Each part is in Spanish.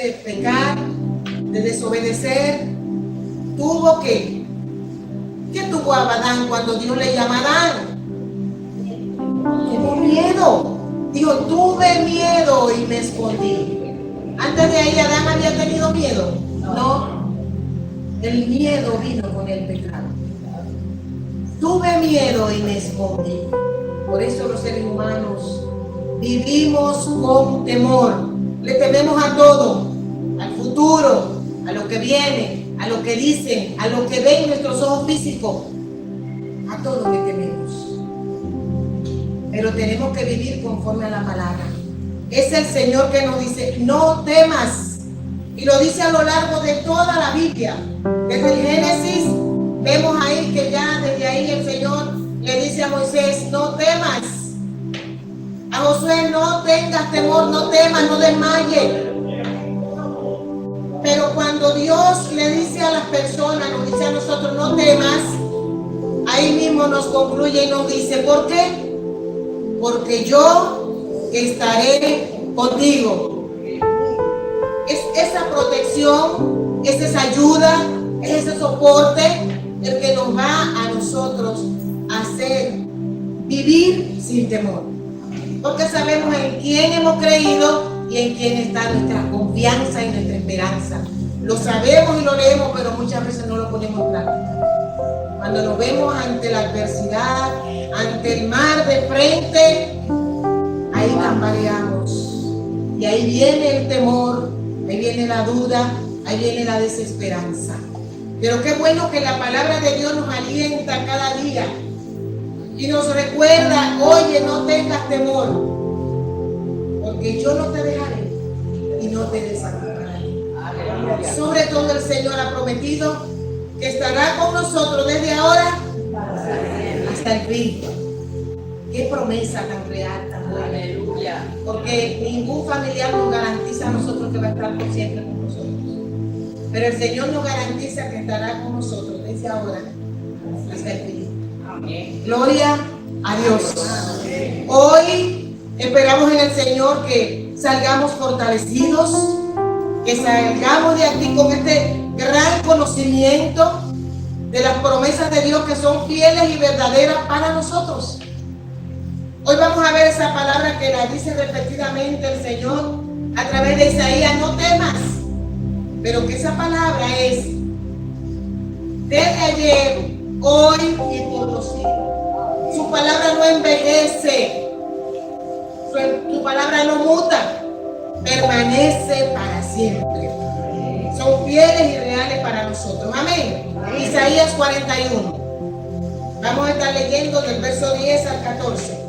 de pecar, de desobedecer, tuvo que. ¿Qué tuvo Adán cuando Dios le llama a Adán? Tuvo miedo. Dijo, tuve miedo y me escondí. Antes de ahí, ¿Adán había tenido miedo? No. El miedo vino con el pecado. Tuve miedo y me escondí. Por eso los seres humanos vivimos con temor. Le tememos a todo, al futuro, a lo que viene, a lo que dicen, a lo que ven nuestros ojos físicos. A todo le tememos. Pero tenemos que vivir conforme a la palabra. Es el Señor que nos dice, no temas. Y lo dice a lo largo de toda la Biblia. Desde el Génesis, vemos ahí que ya desde ahí el Señor le dice a Moisés, no temas. A Josué, no tengas temor, no temas, no desmayes. Pero cuando Dios le dice a las personas, nos dice a nosotros, no temas, ahí mismo nos concluye y nos dice, ¿por qué? Porque yo estaré contigo. Es esa protección, es esa ayuda, es ese soporte el que nos va a nosotros a hacer vivir sin temor. Porque sabemos en quién hemos creído y en quién está nuestra confianza y nuestra esperanza. Lo sabemos y lo leemos, pero muchas veces no lo ponemos en práctica. Cuando nos vemos ante la adversidad, ante el mar de frente, ahí tambaleamos. Y ahí viene el temor, ahí viene la duda, ahí viene la desesperanza. Pero qué bueno que la palabra de Dios nos alienta cada día y nos recuerda, oye, no tengas temor, porque yo no te dejaré y no te desampararé. Sobre todo el Señor ha prometido que estará con nosotros desde ahora hasta el fin. Qué promesa tan real, tan buena. Aleluya. Porque ningún familiar nos garantiza a nosotros que va a estar por siempre con nosotros. Pero el Señor nos garantiza que estará con nosotros desde ahora hasta el fin. Amén. Gloria a Dios. Amén. Hoy esperamos en el Señor que salgamos fortalecidos, que salgamos de aquí con este gran conocimiento de las promesas de Dios que son fieles y verdaderas para nosotros. Hoy vamos a ver esa palabra que la dice repetidamente el Señor a través de Isaías, no temas, pero que esa palabra es desde ayer, hoy y por los siglos. Su palabra no envejece, su palabra no muta, permanece para siempre. Son fieles y reales para nosotros. Amén. Isaías 41. Vamos a estar leyendo del verso 10 al 14.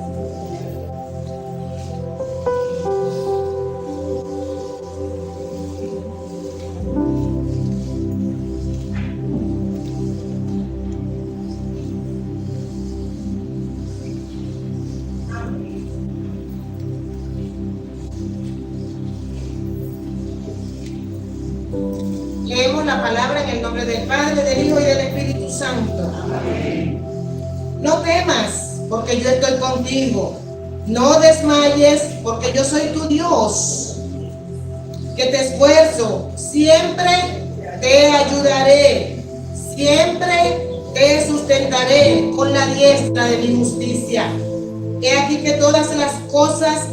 Leemos la palabra en el nombre del Padre, del Hijo y del Espíritu Santo. Amén. No temas, porque yo estoy contigo. No desmayes, porque yo soy tu Dios, que te esfuerzo. Siempre te ayudaré. Siempre te sustentaré con la diestra de mi justicia. He aquí que todas las cosas,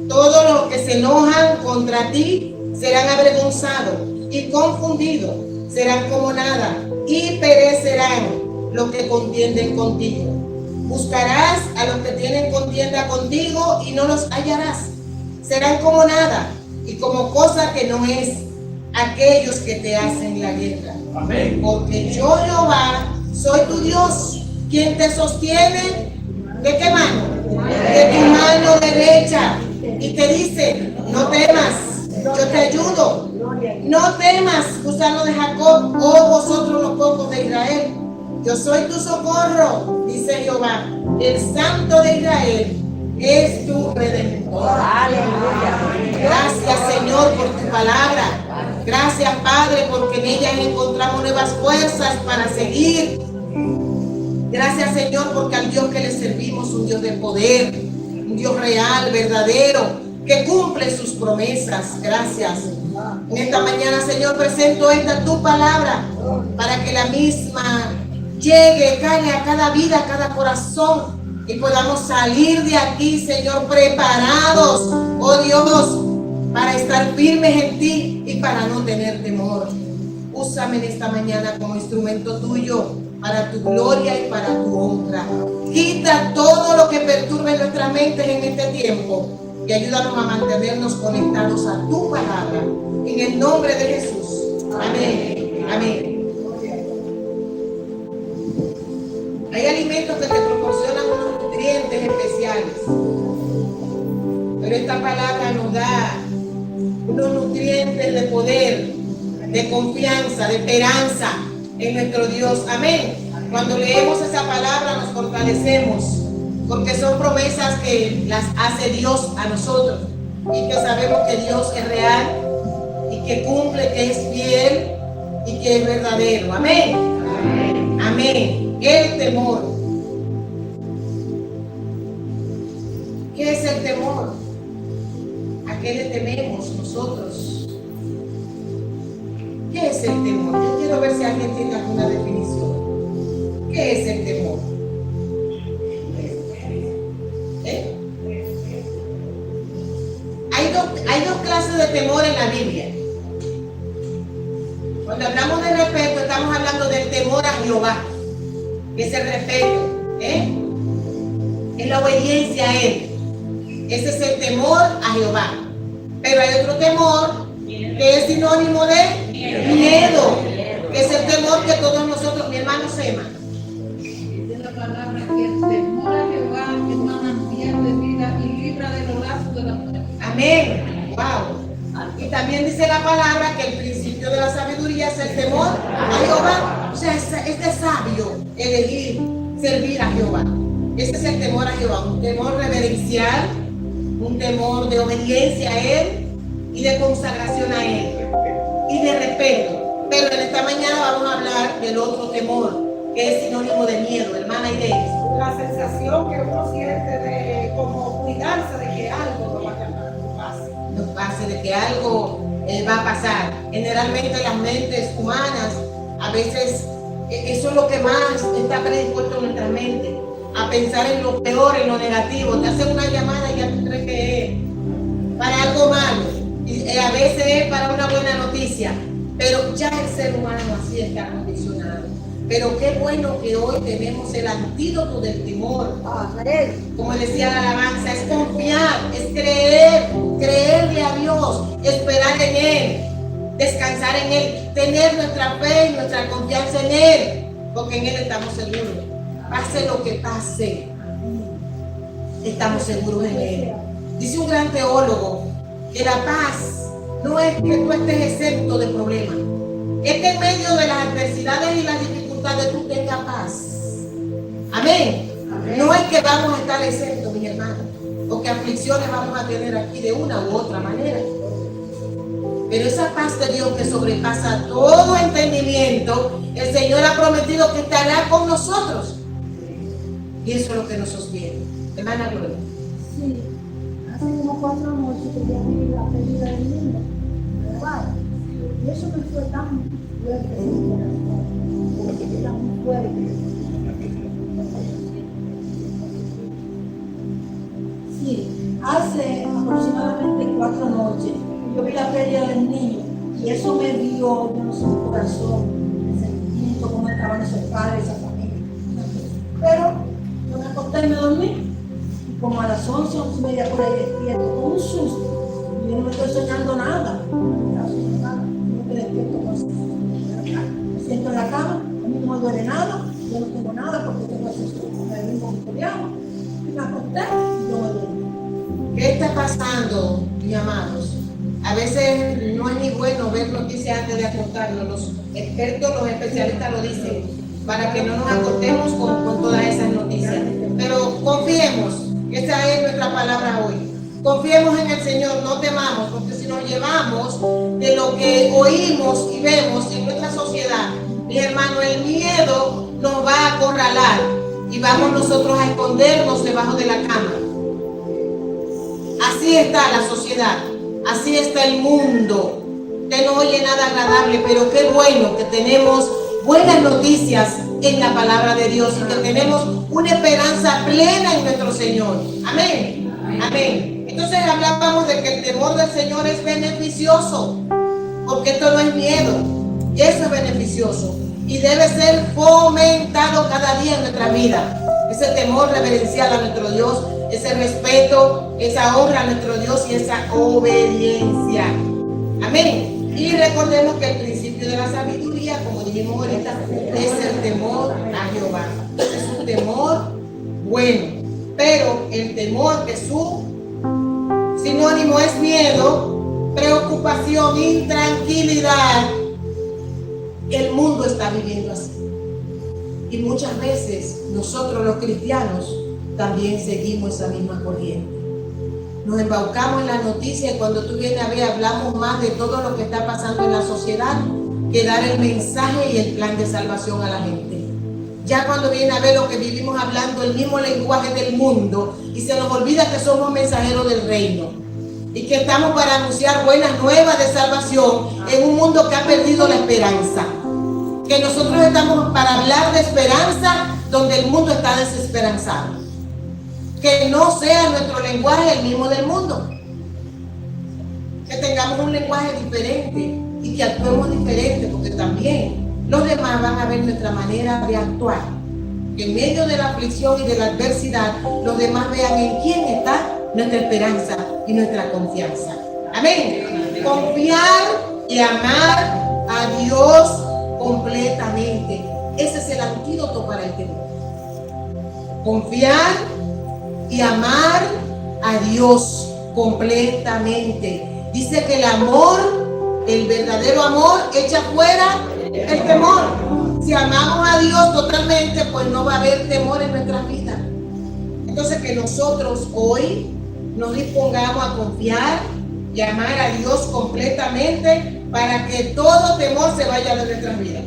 todos los que se enojan contra ti, serán avergonzados y confundidos, serán como nada y perecerán los que contienden contigo. Buscarás a los que tienen contienda contigo y no los hallarás. Serán como nada y como cosa que no es aquellos que te hacen la guerra. Amén. Porque yo, Jehová, soy tu Dios, quien te sostiene. ¿De qué mano? De tu mano derecha. Y te dice, no temas, yo te ayudo. No temas, gusano de Jacob, oh vosotros los pocos de Israel. Yo soy tu socorro, dice Jehová. El Santo de Israel es tu Redentor. Aleluya. Gracias, Señor, por tu palabra. Gracias, Padre, porque en ella encontramos nuevas fuerzas para seguir. Gracias, Señor, porque al Dios que le servimos, un Dios de poder, un Dios real, verdadero, que cumple sus promesas. Gracias. En esta mañana, Señor, presento esta tu palabra para que la misma llegue, caiga a cada vida, a cada corazón y podamos salir de aquí, Señor, preparados, oh Dios, para estar firmes en ti y para no tener temor. Úsame en esta mañana como instrumento tuyo para tu gloria y para tu honra. Quita todo lo que perturbe nuestras mentes en este tiempo y ayúdanos a mantenernos conectados a tu palabra. En el nombre de Jesús. Amén. Amén. Hay alimentos que te proporcionan unos nutrientes especiales, pero esta palabra nos da unos nutrientes de poder, de confianza, de esperanza en nuestro Dios. Amén. Cuando leemos esa palabra nos fortalecemos, porque son promesas que las hace Dios a nosotros y que sabemos que Dios es real y que cumple, que es fiel y que es verdadero. Amén. Amén. Amén. El temor. ¿Qué es el temor? ¿A qué le tememos nosotros? ¿Qué es el temor? Yo quiero ver si alguien tiene alguna definición. ¿Qué es el temor? Hay dos clases de temor en la Biblia. Cuando hablamos de respeto, estamos hablando del temor a Jehová, que es el respeto, es la obediencia a Él. Ese es el temor a Jehová. Pero hay otro temor que es sinónimo de miedo, que es el temor que todos nosotros, mi hermano Sema. Dice la palabra que el temor a Jehová es manantial de vida y libra de los lazos de la muerte. Amén. Wow. Y también dice la palabra que el principio de la sabiduría es el temor a Jehová. O sea, es de sabio elegir servir a Jehová. Ese es el temor a Jehová, un temor reverencial, un temor de obediencia a Él y de consagración a Él y de respeto. Pero en esta mañana vamos a hablar del otro temor, que es sinónimo de miedo, hermana Inés. La sensación que uno siente de como cuidarse de que algo no vaya a pasar. Nos pase, de que algo va a pasar. Generalmente las mentes humanas, a veces eso es lo que más está predispuesto en nuestra mente, a pensar en lo peor, en lo negativo. Te hacen una llamada y ya tú crees que es para algo malo, y a veces es para una buena noticia, pero ya el ser humano así está condicionado. Pero qué bueno que hoy tenemos el antídoto del temor. Como decía la alabanza, es confiar, es creer, creerle a Dios, esperar en Él, descansar en Él, tener nuestra fe y nuestra confianza en Él, porque en Él estamos seguros. Pase lo que pase, estamos seguros en Él. Dice un gran teólogo que la paz no es que tú estés exento de problemas, es que en medio de las adversidades y las dificultades tú tengas paz. Amén. Amén. No es que vamos a estar exentos, mi hermano, porque aflicciones vamos a tener aquí de una u otra manera. Pero esa paz de Dios que sobrepasa todo entendimiento, el Señor ha prometido que estará con nosotros. Y eso es lo que nos sostiene. Hermana Gloria. Sí, hace como 4 noches que ya vi la pérdida del niño. Y eso me fue tan fuerte, porque era muy fuerte. Sí, hace aproximadamente 4 noches yo vi la pérdida del niño y eso me dio, yo no sé, mi corazón, el sentimiento, cómo estaban esos padres, esa familia. Pero yo me acosté y me dormí. Y como a las 11, 11:30 por ahí despierto con un susto. Yo no me estoy soñando nada. Yo me despierto con susto. Me siento en la cama, a mí no me duele nada, yo no tengo nada porque tengo ese susto. Me vengo monitoreado y me acosté y yo me dormí. ¿Qué está pasando, mis amados? A veces no es ni bueno ver noticias antes de acostarnos. Los expertos, los especialistas lo dicen, para que no nos acostemos con todas esas noticias. Pero confiemos, esa es nuestra palabra hoy. Confiemos en el Señor, no temamos, porque si nos llevamos de lo que oímos y vemos en nuestra sociedad, mi hermano, el miedo nos va a acorralar y vamos nosotros a escondernos debajo de la cama. Así está la sociedad, así está el mundo. Usted no oye nada agradable, pero qué bueno que tenemos buenas noticias en la palabra de Dios y que tenemos una esperanza plena en nuestro Señor. Amén. Amén. Entonces hablábamos de que el temor del Señor es beneficioso, porque esto no es miedo, y eso es beneficioso y debe ser fomentado cada día en nuestra vida. Ese temor reverencial a nuestro Dios, ese respeto, esa honra a nuestro Dios y esa obediencia. Amén. Y recordemos que el principio de la sabiduría, como dijimos ahorita, es el temor a Jehová. Es un temor bueno, pero el temor que su sinónimo es miedo, preocupación, intranquilidad. El mundo está viviendo así. Y muchas veces nosotros los cristianos también seguimos esa misma corriente. Nos embaucamos en la noticia y cuando tú vienes a ver hablamos más de todo lo que está pasando en la sociedad que dar el mensaje y el plan de salvación a la gente. Ya cuando viene a ver lo que vivimos hablando el mismo lenguaje del mundo y se nos olvida que somos mensajeros del reino y que estamos para anunciar buenas nuevas de salvación en un mundo que ha perdido la esperanza. Que nosotros estamos para hablar de esperanza donde el mundo está desesperanzado. Que no sea nuestro lenguaje el mismo del mundo. Que tengamos un lenguaje diferente y que actuemos diferente, porque también los demás van a ver nuestra manera de actuar. Que en medio de la aflicción y de la adversidad, los demás vean en quién está nuestra esperanza y nuestra confianza. Amén. Confiar y amar a Dios completamente. Ese es el antídoto para el temor. Confiar y amar a Dios completamente. Dice que el amor, el verdadero amor, echa fuera el temor. Si amamos a Dios totalmente, pues no va a haber temor en nuestras vidas. Entonces que nosotros hoy nos dispongamos a confiar y amar a Dios completamente para que todo temor se vaya de nuestras vidas.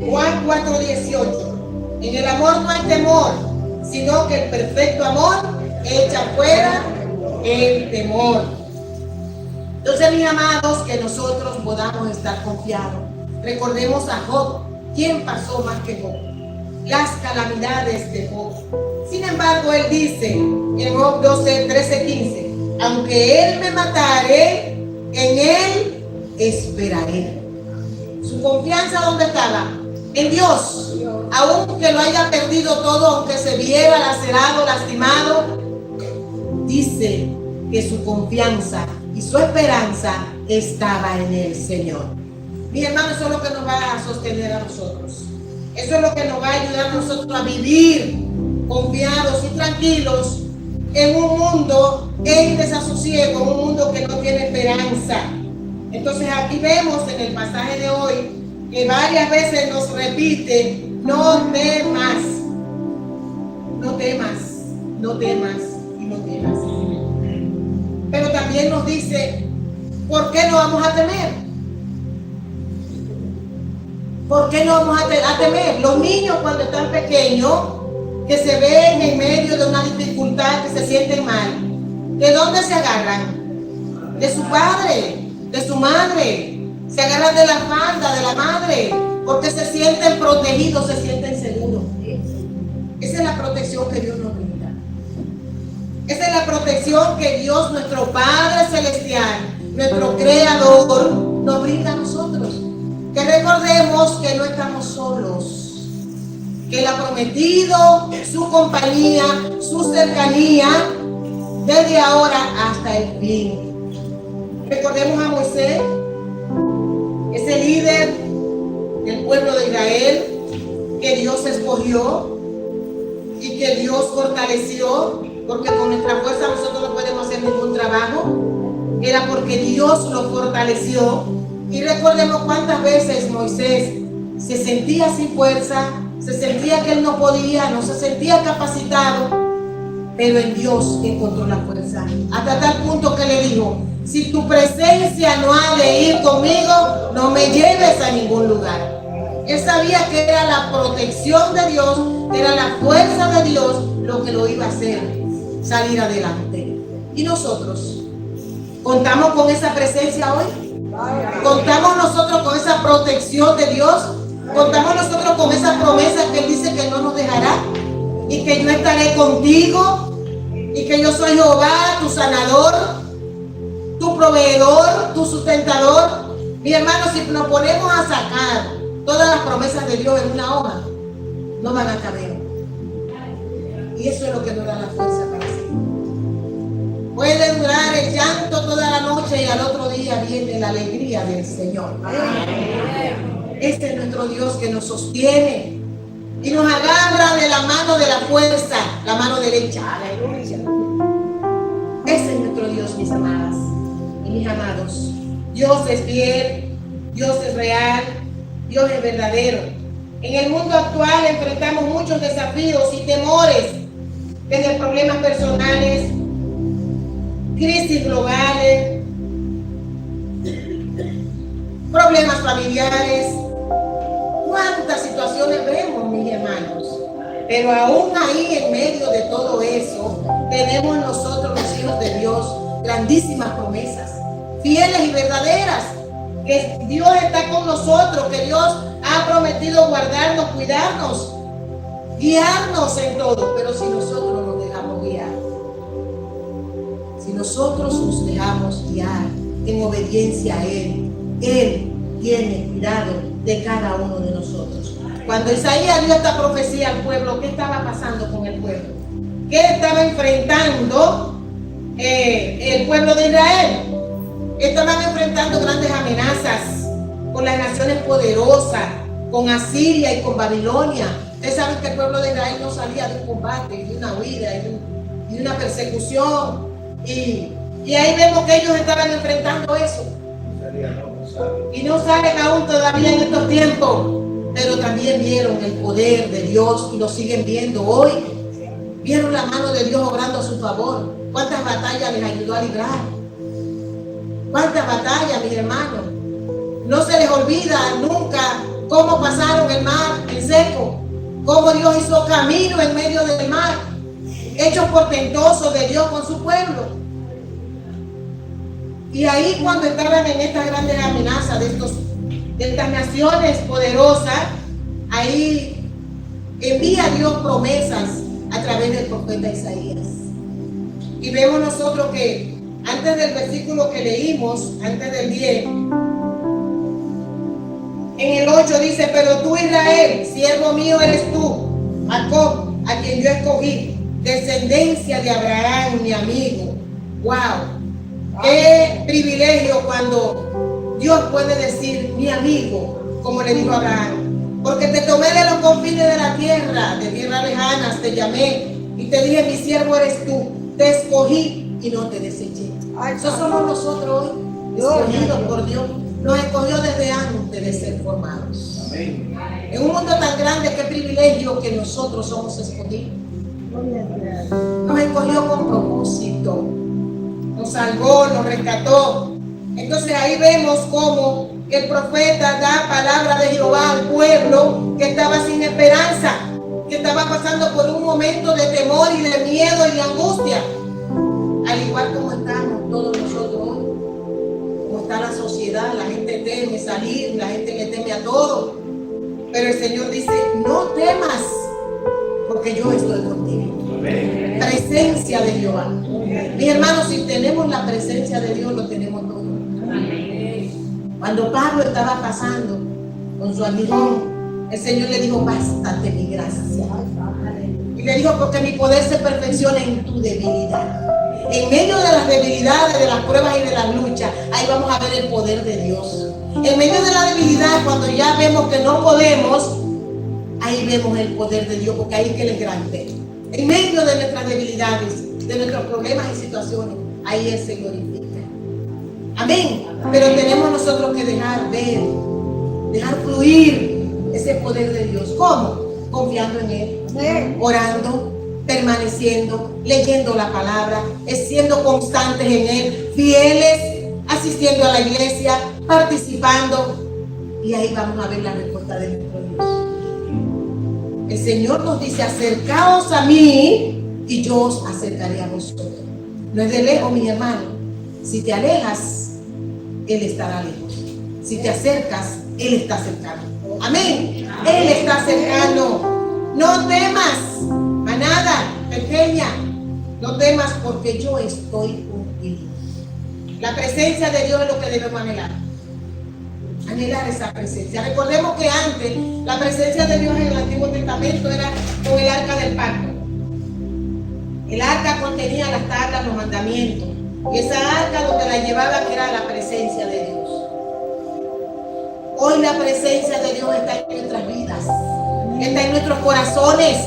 Juan 4:18. En el amor no hay temor, sino que el perfecto amor echa fuera el temor. Entonces, mis amados, que nosotros podamos estar confiados. Recordemos a Job. ¿Quién pasó más que Job? Las calamidades de Job. Sin embargo, él dice en Job 12:13-15, aunque él me matare, en él esperaré. Su confianza, ¿dónde estaba? En Dios. Aunque lo haya perdido todo, aunque se viera lacerado, lastimado, dice que su confianza y su esperanza estaba en el Señor. Mis hermanos, eso es lo que nos va a sostener a nosotros. Eso es lo que nos va a ayudar a nosotros a vivir confiados y tranquilos en un mundo en desasosiego, en un mundo que no tiene esperanza. Entonces aquí vemos en el pasaje de hoy que varias veces nos repite: no temas, no temas, no temas y no temas. Pero también nos dice, ¿por qué no vamos a temer? ¿Por qué no vamos a temer? Los niños cuando están pequeños, que se ven en medio de una dificultad, que se sienten mal, ¿de dónde se agarran? De su padre, de su madre. Se agarran de la falda de la madre, porque se sienten protegidos, se sienten seguros. Esa es la protección que Dios nos brinda. Esa es la protección que Dios, nuestro Padre Celestial, nuestro Creador, nos brinda a nosotros. Que recordemos que no estamos solos, que Él ha prometido su compañía, su cercanía, desde ahora hasta el fin. Recordemos a Moisés, ese líder del pueblo de Israel, que Dios escogió y que Dios fortaleció, porque con nuestra fuerza nosotros no podemos hacer ningún trabajo. Era porque Dios lo fortaleció. Y recordemos cuántas veces Moisés se sentía sin fuerza, se sentía que él no podía, no se sentía capacitado, pero en Dios encontró la fuerza. Hasta tal punto que le dijo: si tu presencia no ha de ir conmigo, no me lleves a ningún lugar. Él sabía que era la protección de Dios, era la fuerza de Dios lo que lo iba a hacer salir adelante. Y nosotros ¿Contamos con esa presencia hoy? ¿Contamos nosotros con esa protección de Dios? ¿Contamos nosotros con esa promesa que Él dice que no nos dejará? Y que yo estaré contigo, y que yo soy Jehová, tu sanador, tu proveedor, tu sustentador. Mi hermano, si nos ponemos a sacar todas las promesas de Dios en una hoja, no van a caber. Y eso es lo que nos da la fuerza para seguir. Puede durar el llanto toda la noche y al otro día viene la alegría del Señor. Este es nuestro Dios que nos sostiene y nos agarra de la mano de la fuerza, la mano derecha. Aleluya. Ese es nuestro Dios, mis amadas y mis amados. Dios es fiel, Dios es real, Dios es verdadero. En el mundo actual enfrentamos muchos desafíos y temores, desde problemas personales, crisis globales, problemas familiares. ¿Cuántas situaciones vemos, mis hermanos? Pero aún ahí, en medio de todo eso, tenemos nosotros, los hijos de Dios, grandísimas promesas, fieles y verdaderas, que Dios está con nosotros, que Dios ha prometido guardarnos, cuidarnos, guiarnos en todo. Pero si nosotros nos dejamos guiar, si nosotros nos dejamos guiar en obediencia a Él, Él tiene cuidado de cada uno de nosotros. Cuando Isaías dio esta profecía al pueblo, ¿qué estaba pasando con el pueblo? ¿Qué estaba enfrentando el pueblo de Israel? Estaban enfrentando grandes amenazas con las naciones poderosas, con Asiria y con Babilonia. Ustedes saben que el pueblo de Israel no salía de un combate, de una huida, de una persecución. Y ahí vemos que ellos estaban enfrentando eso. Y no saben aún todavía en estos tiempos, pero también vieron el poder de Dios y lo siguen viendo hoy. Vieron la mano de Dios obrando a su favor. ¿Cuántas batallas les ayudó a librar? ¿Cuántas batallas, mis hermanos? No se les olvida nunca cómo pasaron el mar en seco, cómo Dios hizo camino en medio del mar, hechos portentosos de Dios con su pueblo. Y ahí, cuando estaban en estas grandes amenazas de estas naciones poderosas, ahí envía Dios promesas a través del profeta Isaías. Y vemos nosotros que antes del versículo que leímos, antes del 10, en el 8 dice: pero tú, Israel, siervo mío eres tú, Jacob, a quien yo escogí, descendencia de Abraham, mi amigo. ¡Wow! Qué privilegio cuando Dios puede decir mi amigo, como le dijo a Abraham, porque te tomé de los confines de la tierra, de tierras lejanas, te llamé y te dije, mi siervo eres tú, te escogí y no te deseché. Eso somos nosotros hoy, escogidos por Dios. Nos escogió desde antes de ser formados. Amén. En un mundo tan grande, qué privilegio que nosotros somos escogidos. Nos escogió con propósito. Nos salvó, nos rescató. Entonces ahí vemos cómo el profeta da palabra de Jehová al pueblo que estaba sin esperanza, que estaba pasando por un momento de temor y de miedo y de angustia, al igual como estamos todos nosotros hoy. Como está la sociedad, la gente teme salir, la gente le teme a todo, pero el Señor dice: no temas, porque yo estoy contigo. Amén. Presencia de Jehová. Mis hermanos, si tenemos la presencia de Dios, lo tenemos todo. Cuando Pablo estaba pasando con su aguijón, el Señor le dijo: bástate mi gracia. Y le dijo: porque mi poder se perfecciona en tu debilidad. En medio de las debilidades, de las pruebas y de las luchas, ahí vamos a ver el poder de Dios. En medio de la debilidad, cuando ya vemos que no podemos, ahí vemos el poder de Dios, porque ahí es que Él es grande. En medio de nuestras debilidades, de nuestros problemas y situaciones, ahí Él se glorifica. Amén. Pero tenemos nosotros que dejar ver, dejar fluir ese poder de Dios. ¿Cómo? Confiando en Él, orando, permaneciendo, leyendo la palabra, siendo constantes en Él, fieles, asistiendo a la iglesia, participando. Y ahí vamos a ver la respuesta de nuestro Dios. El Señor nos dice: acercaos a mí y yo os acercaré a vosotros. No es de lejos, mis hermanos. Si te alejas, Él estará lejos. Si te acercas, Él está cercano. Amén. Él está cercano. No temas, manada pequeña. No temas porque yo estoy contigo. La presencia de Dios es lo que debemos anhelar. Anhelar esa presencia. Recordemos que antes la presencia de Dios en el Antiguo Testamento era con el arca del pacto. El arca contenía las tablas, los mandamientos. Y esa arca lo que la llevaba era la presencia de Dios. Hoy la presencia de Dios está en nuestras vidas, está en nuestros corazones,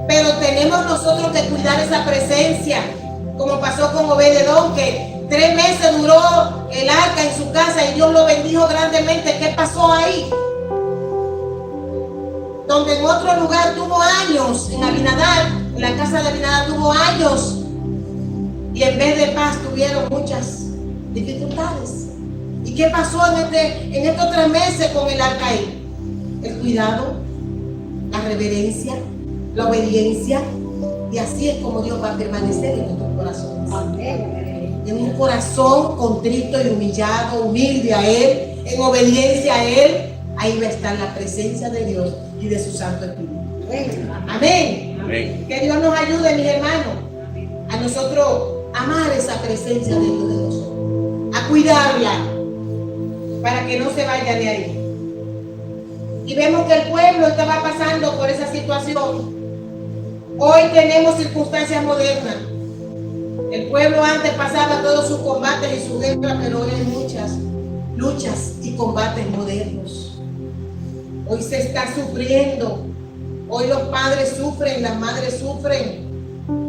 pero tenemos nosotros que cuidar esa presencia, como pasó con Obed-Edom, que 3 meses duró el arca en su casa y Dios lo bendijo grandemente. ¿Qué pasó ahí? Donde en otro lugar tuvo años, en Abinadab, en la casa de Abinadab tuvo años, y en vez de paz tuvieron muchas dificultades. ¿Y qué pasó en estos 3 meses con el arca ahí? El cuidado, la reverencia, la obediencia, y así es como Dios va a permanecer en nuestros corazones. En un corazón contrito y humillado, humilde a Él, en obediencia a Él, ahí va a estar la presencia de Dios y de su Santo Espíritu. Amén. Amén. Que Dios nos ayude, mis hermanos, a nosotros amar esa presencia de Dios de nosotros, a cuidarla, para que no se vaya de ahí. Y vemos que el pueblo estaba pasando por esa situación. Hoy tenemos circunstancias modernas. El pueblo antes pasaba todos sus combates y su guerra, pero hoy hay muchas luchas y combates modernos. Hoy se está sufriendo. Hoy los padres sufren, las madres sufren.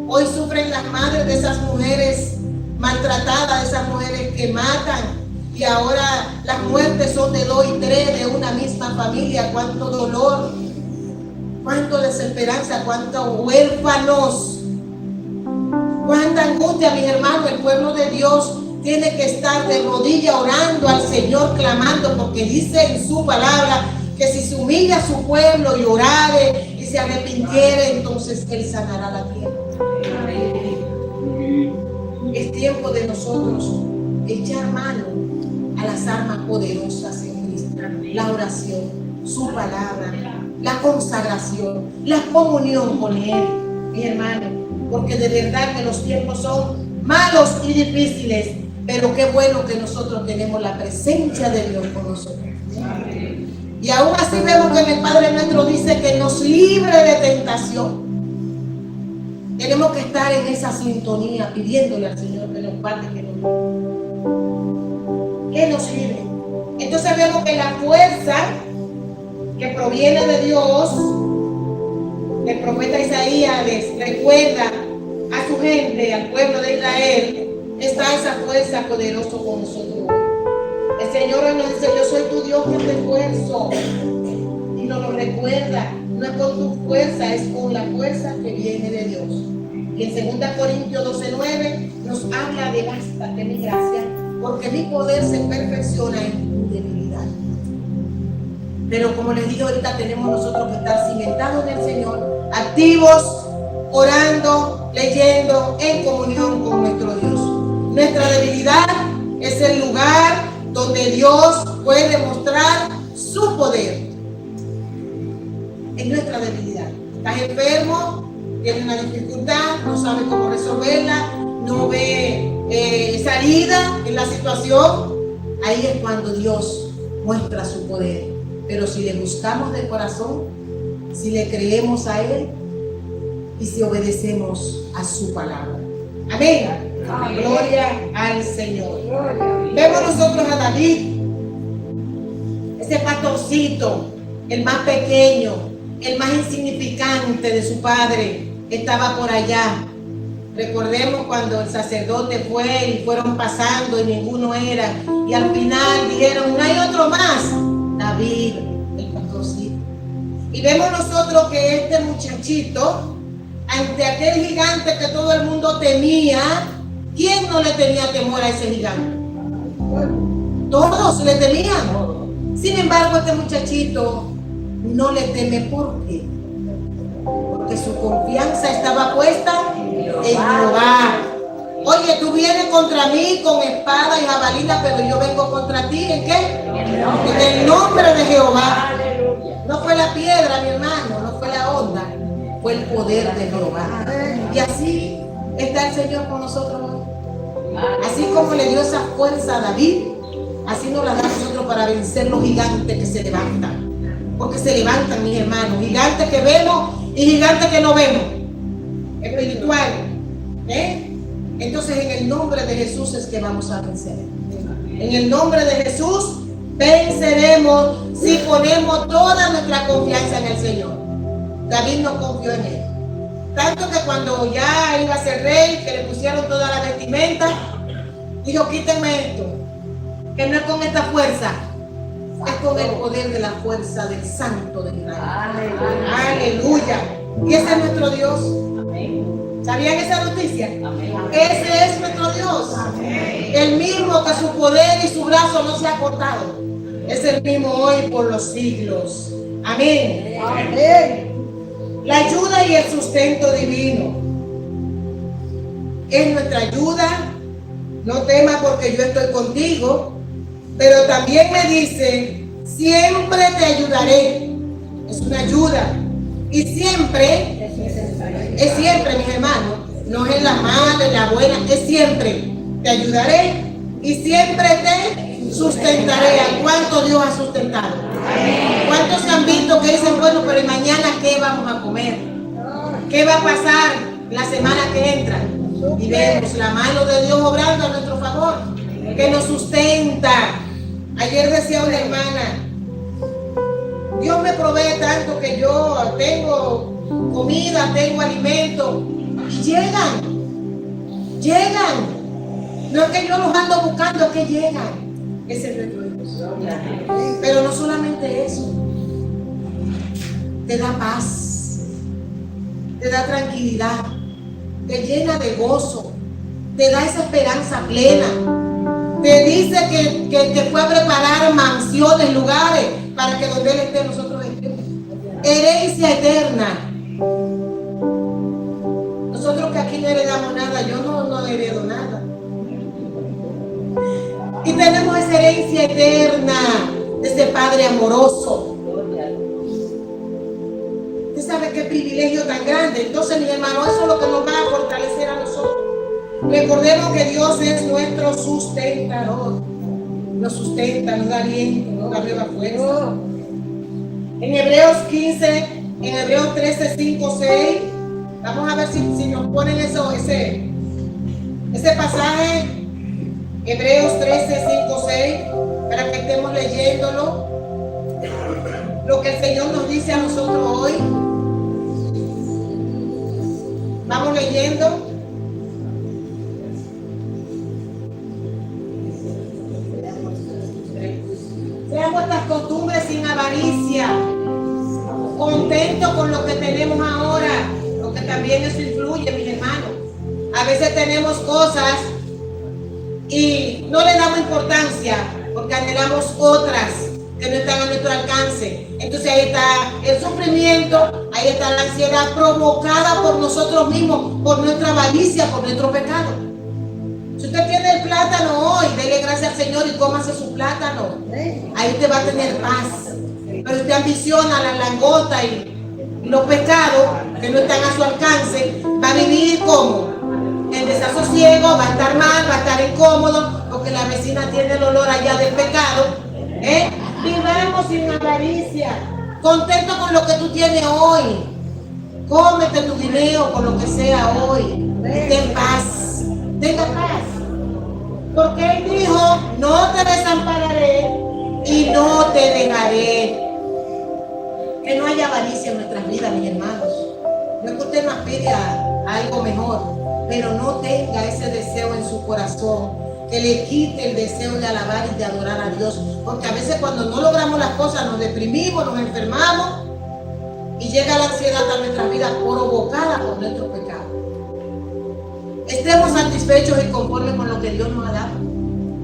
Hoy sufren las madres de esas mujeres maltratadas, de esas mujeres que matan. Y ahora las muertes son de 2 y 3 de una misma familia. Cuánto dolor, cuánto desesperanza, cuántos huérfanos, cuánta angustia, mis hermanos. El pueblo de Dios tiene que estar de rodillas orando al Señor, clamando, porque dice en su palabra que si se humilla su pueblo y orare y se arrepintiere, entonces Él sanará la tierra. Es tiempo de nosotros echar mano a las armas poderosas en Cristo, la oración, su palabra, la consagración, la comunión con Él, mi hermano, porque de verdad que los tiempos son malos y difíciles, pero qué bueno que nosotros tenemos la presencia de Dios con nosotros. Y aún así vemos que el Padre nuestro dice que nos libre de tentación. Tenemos que estar en esa sintonía pidiéndole al Señor que nos guarde, que nos libre. Entonces vemos que la fuerza que proviene de Dios, el profeta Isaías les recuerda a su gente, al pueblo de Israel, está esa fuerza poderosa con nosotros. El Señor nos dice: yo soy tu Dios que te esfuerzo, y nos lo recuerda. No es con tu fuerza, es con la fuerza que viene de Dios. Y en 2 Corintios 12:9 nos habla de bástate mi gracia, porque mi poder se perfecciona en tu debilidad. Pero como les dije ahorita, tenemos nosotros que estar cimentados en el Señor, activos, orando, leyendo, en comunión con nuestro Dios. Nuestra debilidad es el lugar donde Dios puede mostrar su poder. En nuestra debilidad. Estás enfermo, tienes una dificultad, no sabes cómo resolverla, no ve salida en la situación. Ahí es cuando Dios muestra su poder. Pero si le buscamos de corazón, si le creemos a Él y si obedecemos a su palabra. Amén. Amén. Gloria al Señor. Gloria. Vemos nosotros a David, ese pastorcito, el más pequeño, el más insignificante de su padre, estaba por allá. Recordemos cuando el sacerdote fue y fueron pasando y ninguno era, y al final dijeron: no hay otro más. David, el pastorcito. Y vemos nosotros que este muchachito, ante aquel gigante que todo el mundo temía, ¿quién no le tenía temor a ese gigante? Todos le temían. Sin embargo, este muchachito no le teme. ¿Por qué? Porque su confianza estaba puesta en Jehová. Oye, tú vienes contra mí con espada y jabalina, pero yo vengo contra ti. ¿En qué? En el nombre de Jehová. No fue la piedra, mi hermano, no fue la onda, fue el poder de Jehová. Y así está el Señor con nosotros hoy. Así como le dio esa fuerza a David, así nos la da a nosotros para vencer los gigantes que se levantan. Porque se levantan, mis hermanos, gigantes que vemos y gigantes que no vemos. Espiritual. Entonces en el nombre de Jesús es que vamos a vencer. En el nombre de Jesús venceremos si ponemos toda nuestra confianza en el Señor. David no confió en él. Tanto que cuando ya iba a ser rey, que le pusieron toda la vestimenta, dijo, quítenme esto, que no es con esta fuerza, es con el poder de la fuerza del Santo de Israel. Aleluya. Y ese es nuestro Dios. ¿Sabían esa noticia? Ese es nuestro Dios. El mismo que su poder y su brazo no se ha cortado. Es el mismo hoy por los siglos. Amén. La ayuda y el sustento divino es nuestra ayuda. No temas porque yo estoy contigo. Pero también me dice, siempre te ayudaré. Es una ayuda. Y siempre, es siempre, mis hermanos. No es en la mala, en la buena, es siempre. Te ayudaré y siempre te sustentaré. ¿A cuánto Dios ha sustentado? ¿Cuántos se han visto que dicen, bueno, pero ¿y mañana qué vamos a comer? ¿Qué va a pasar la semana que entra? Y vemos la mano de Dios obrando a nuestro favor, que nos sustenta. Ayer decía una hermana, Dios me provee tanto que yo tengo comida, tengo alimento, y llegan. No es que yo los ando buscando, es que llegan. Ese es nuestro Dios. Pero no solamente eso, te da paz, te da tranquilidad, te llena de gozo, te da esa esperanza plena. Te dice que te fue a preparar mansiones, lugares, para que donde Él esté nosotros estemos. Herencia eterna. Nosotros que aquí no heredamos nada, yo no heredo nada. Y tenemos esa herencia eterna de ese Padre amoroso. Usted sabe qué privilegio tan grande. Entonces, mis hermanos, eso es lo que nos va a fortalecer a nosotros. Recordemos que Dios es nuestro sustentador. Nos sustenta, nos da aliento, nos da nueva fuerza. En Hebreos 15, en Hebreos 13, 5, 6, vamos a ver si nos ponen ese pasaje. Hebreos 13, 5, 6, para que estemos leyéndolo. Lo que el Señor nos dice a nosotros hoy. Vamos leyendo. Sean vuestras costumbres sin avaricia, contentos con lo que tenemos ahora, porque también eso influye, mis hermanos. A veces tenemos cosas y no le damos importancia porque anhelamos otras que no están a nuestro alcance. Entonces ahí está el sufrimiento, ahí está la ansiedad provocada por nosotros mismos, por nuestra avaricia, por nuestro pecado. Si usted tiene el plátano hoy, dele gracias al Señor y cómase su plátano. Ahí usted va a tener paz. Pero usted ambiciona la langota y los pecados que no están a su alcance, va a vivir como en desasosiego, va a estar mal, va a estar incómodo, porque la vecina tiene el olor allá del pecado. Vivamos sin avaricia, contento con lo que tú tienes hoy. Cómete tu dinero con lo que sea hoy. Ten paz, tenga paz. Porque Él dijo, no te desampararé y no te dejaré. Que no haya avaricia en nuestras vidas, mis hermanos. No es que usted no aspire a algo mejor, pero no tenga ese deseo en su corazón, que le quite el deseo de alabar y de adorar a Dios. Porque a veces cuando no logramos las cosas nos deprimimos, nos enfermamos y llega la ansiedad a nuestras vidas provocada por nuestro pecado. Estemos satisfechos y conformes con lo que Dios nos ha dado.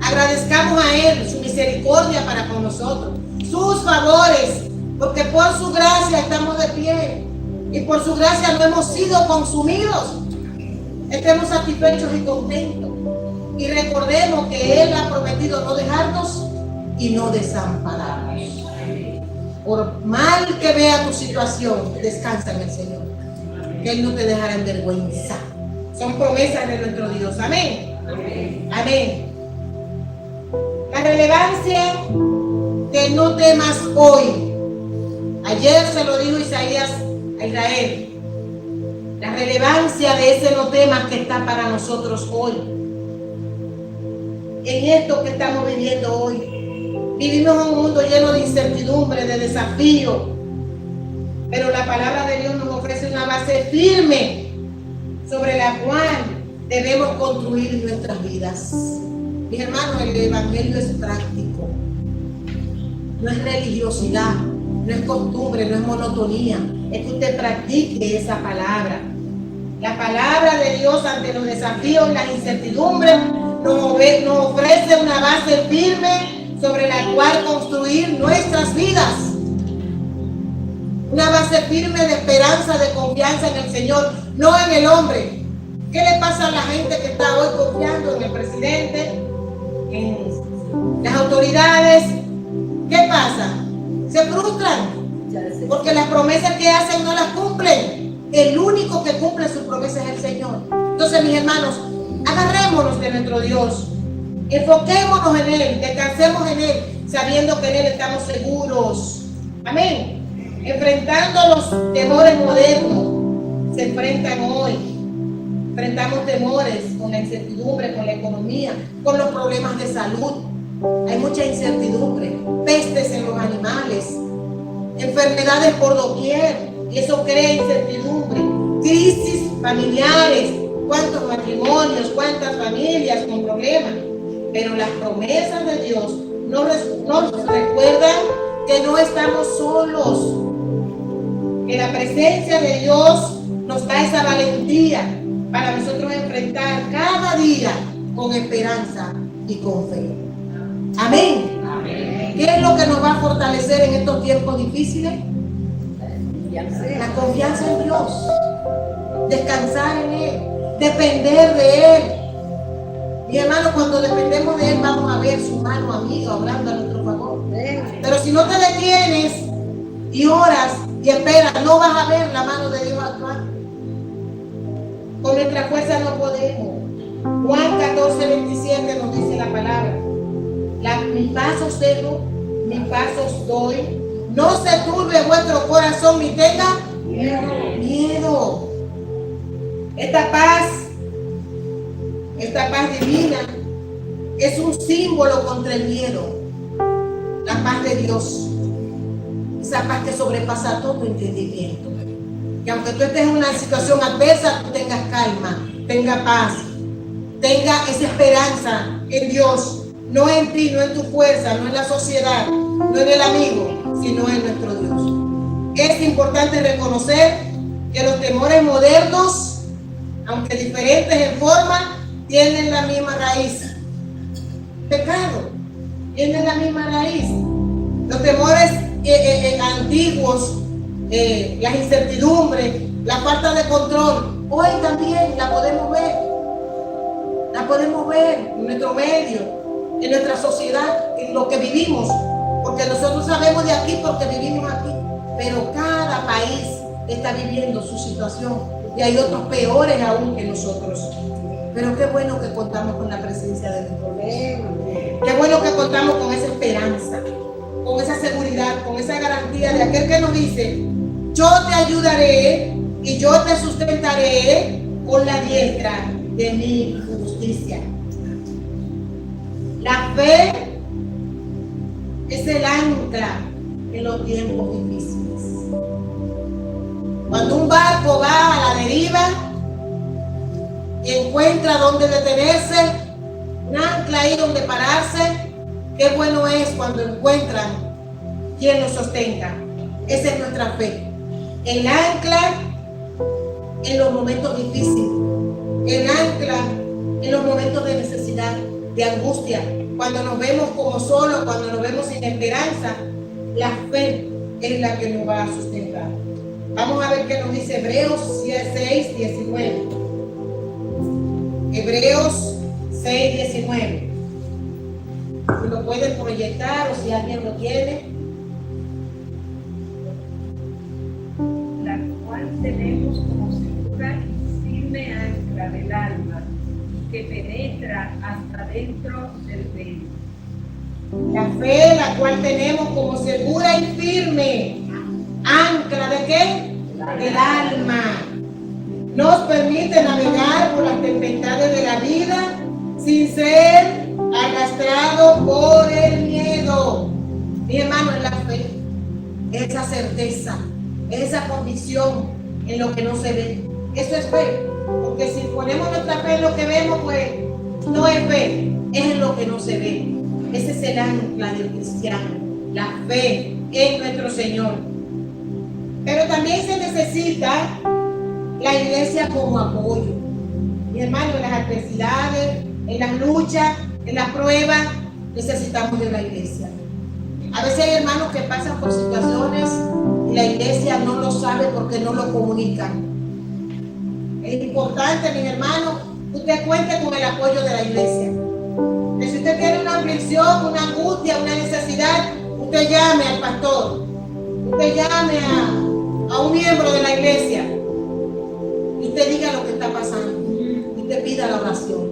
Agradezcamos a Él su misericordia para con nosotros, sus favores, porque por su gracia estamos de pie y por su gracia no hemos sido consumidos. estemos satisfechos y contentos. Y recordemos que Él ha prometido no dejarnos y no desampararnos. Por mal que vea tu situación, descansa en el Señor, que Él no te dejará en vergüenza. Son promesas de nuestro Dios. Amén. Amén. La relevancia de no temas hoy. Ayer se lo dijo Isaías a Israel. La relevancia de ese no temas que está para nosotros hoy. En esto que estamos viviendo hoy. Vivimos en un mundo lleno de incertidumbre, de desafío. Pero la palabra de Dios nos ofrece una base firme sobre la cual debemos construir nuestras vidas. Mis hermanos, el evangelio es práctico. No es religiosidad, no es costumbre, no es monotonía. Es que usted practique esa palabra. La palabra de Dios ante los desafíos y las incertidumbres nos ofrece una base firme sobre la cual construir nuestras vidas. Una base firme de esperanza, de confianza en el Señor, no en el hombre. ¿Qué le pasa a la gente que está hoy confiando en el presidente, en las autoridades? ¿Qué pasa? Se frustran porque las promesas que hacen no las cumplen. El único que cumple sus promesas es el Señor. Entonces, mis hermanos, agarrémonos de nuestro Dios, enfoquémonos en Él, descansemos en Él, sabiendo que en Él estamos seguros. Amén. Enfrentando los temores modernos, se enfrentan hoy. Enfrentamos temores con la incertidumbre, con la economía, con los problemas de salud. Hay mucha incertidumbre, pestes en los animales, enfermedades por doquier, y eso crea incertidumbre, crisis familiares, cuántos matrimonios, cuántas familias con problemas. Pero las promesas de Dios nos recuerdan que no estamos solos, que la presencia de Dios nos da esa valentía para nosotros enfrentar cada día con esperanza y con fe. Amén. Amén. ¿Qué es lo que nos va a fortalecer en estos tiempos difíciles? La confianza en Dios, descansar en Él, depender de Él. Mi hermano, cuando dependemos de Él, vamos a ver su mano amiga obrando a nuestro favor. Pero si no te detienes y oras y esperas, no vas a ver la mano de Dios actuar. Con nuestra fuerza no podemos. Juan 14:27 nos dice la palabra: mi paz os dejo, mi paz os doy. No se turbe vuestro corazón ni tenga miedo. Esta paz divina es un símbolo contra el miedo. La paz de Dios, esa paz que sobrepasa todo entendimiento. Que aunque tú estés en una situación adversa, tú tengas calma, tenga paz, tenga esa esperanza en Dios. No en ti, no en tu fuerza, no en la sociedad, no en el amigo, sino en nuestro Dios. Es importante reconocer que los temores modernos, aunque diferentes en forma, tienen la misma raíz. Pecado, tienen la misma raíz. Los temores antiguos, las incertidumbres, la falta de control, hoy también la podemos ver. La podemos ver en nuestro medio, en nuestra sociedad, en lo que vivimos, porque nosotros sabemos de aquí porque vivimos aquí, pero cada país está viviendo su situación y hay otros peores aún que nosotros. Pero qué bueno que contamos con la presencia de nuestro Dios, qué bueno que contamos con esa esperanza, con esa seguridad, con esa garantía de aquel que nos dice: yo te ayudaré y yo te sustentaré con la diestra de mi justicia. La fe es el ancla en los tiempos difíciles. Cuando un barco va a la deriva y encuentra dónde detenerse, un ancla ahí donde pararse, qué bueno es cuando encuentran quien los sostenga. Esa es nuestra fe. El ancla en los momentos difíciles, el ancla en los momentos de necesidad, de angustia, cuando nos vemos como solos, cuando nos vemos sin esperanza. La fe es la que nos va a sustentar. Vamos a ver qué nos dice Hebreos 6:19. Hebreos 6:19. Si lo pueden proyectar o si alguien lo tiene. La cual tenemos como segura y firme ancla del alma, que penetra hasta dentro del velo. La fe, la cual tenemos como segura y firme ancla ¿de qué? Del alma. Nos permite navegar por las tempestades de la vida sin ser arrastrado por el miedo. Mi hermano, es la fe, esa certeza, esa convicción en lo que no se ve. Eso es fe, porque si ponemos nuestra fe en lo que vemos, pues no es fe, es en lo que no se ve. Ese es el ancla del cristiano, la fe en nuestro Señor. Pero también se necesita la iglesia como apoyo. Mi hermano, en las adversidades, en las luchas, en las pruebas, necesitamos de la iglesia. A veces hay hermanos que pasan por situaciones y la iglesia no lo sabe porque no lo comunican. Es importante, mis hermanos, que usted cuente con el apoyo de la iglesia. Que si usted tiene una aflicción, una angustia, una necesidad, usted llame al pastor, usted llame a un miembro de la iglesia y usted diga lo que está pasando y usted pida la oración.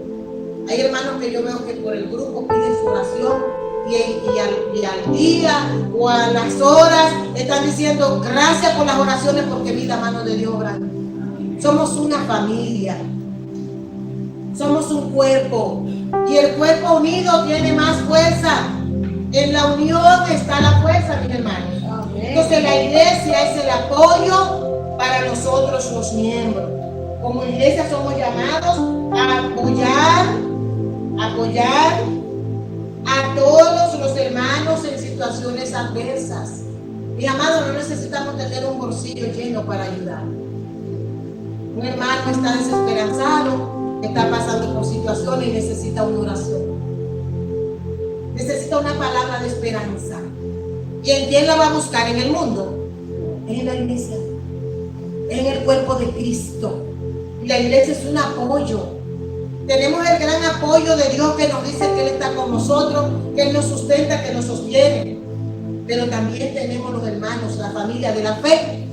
Hay hermanos que yo veo que por el grupo piden su oración y al día o a las horas están diciendo gracias por las oraciones porque vi la mano de Dios obrando. Somos una familia, somos un cuerpo y el cuerpo unido tiene más fuerza. En la unión está la fuerza, mis hermanos. Entonces la iglesia es el apoyo para nosotros los miembros. Como iglesia somos llamados a apoyar a todos los hermanos en situaciones adversas. Mi amado, no necesitamos tener un bolsillo lleno para ayudar. Un hermano está desesperanzado, está pasando por situaciones y necesita una oración. Necesita una palabra de esperanza. ¿Y en quién la va a buscar? ¿En el mundo? En la iglesia, en el cuerpo de Cristo. Y la iglesia es un apoyo. Tenemos el gran apoyo de Dios que nos dice que Él está con nosotros, que Él nos sustenta, que nos sostiene. Pero también tenemos los hermanos, la familia de la fe,